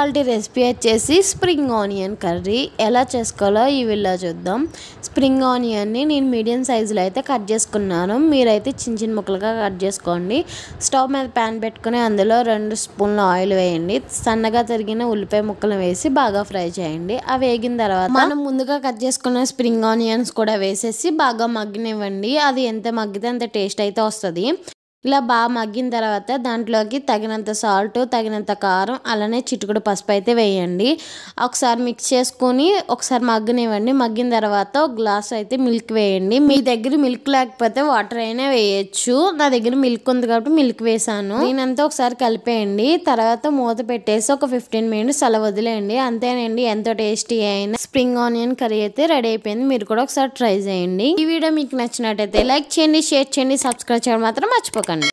ఇవాల్టి రెసిపీ వచ్చేసి spring onion curry ఎలా చేసుకోవాలో ఈ వీడియోలో చూద్దాం. స్ప్రింగ్ ఆనియన్ని నేను మీడియం సైజులో అయితే కట్ చేసుకున్నాను. మీరైతే చిన్న చిన్న ముక్కలుగా కట్ చేసుకోండి. స్టవ్ మీద ప్యాన్ పెట్టుకుని అందులో 2 స్పూన్ల ఆయిల్ వేయండి. సన్నగా తరిగిన ఉల్లిపాయ ముక్కలు వేసి బాగా ఫ్రై చేయండి. అవి వేగిన తర్వాత మనం ముందుగా కట్ చేసుకున్న స్ప్రింగ్ ఆనియన్స్ కూడా వేసేసి బాగా మగ్గనివ్వండి. అది ఎంత మగ్గితే అంత టేస్ట్ అయితే వస్తుంది. ఇలా బాగా మగ్గిన తర్వాత దాంట్లోకి తగినంత సాల్ట్, తగినంత కారం, అలానే చిటికెడు పసుపు అయితే వేయండి. ఒకసారి మిక్స్ చేసుకొని ఒకసారి మగ్గనివ్వండి. మగ్గిన తర్వాత ఒక గ్లాస్ అయితే మిల్క్ వేయండి. మీ దగ్గర మిల్క్ లేకపోతే వాటర్ అయినా వేయచ్చు. నా దగ్గర మిల్క్ ఉంది కాబట్టి మిల్క్ వేసాను. దీనంతా ఒకసారి కలిపేయండి. తర్వాత మూత పెట్టేసి ఒక 15 మినిట్స్ అలా వదిలేయండి. అంతేనండి, ఎంతో టేస్టీ అయిన స్ప్రింగ్ ఆనియన్ కర్రీ అయితే రెడీ అయిపోయింది. మీరు కూడా ఒకసారి ట్రై చేయండి. ఈ వీడియో మీకు నచ్చినట్టయితే లైక్ చేయండి, షేర్ చేయండి, సబ్స్క్రైబ్ చేయడం మాత్రం మర్చిపోకండి.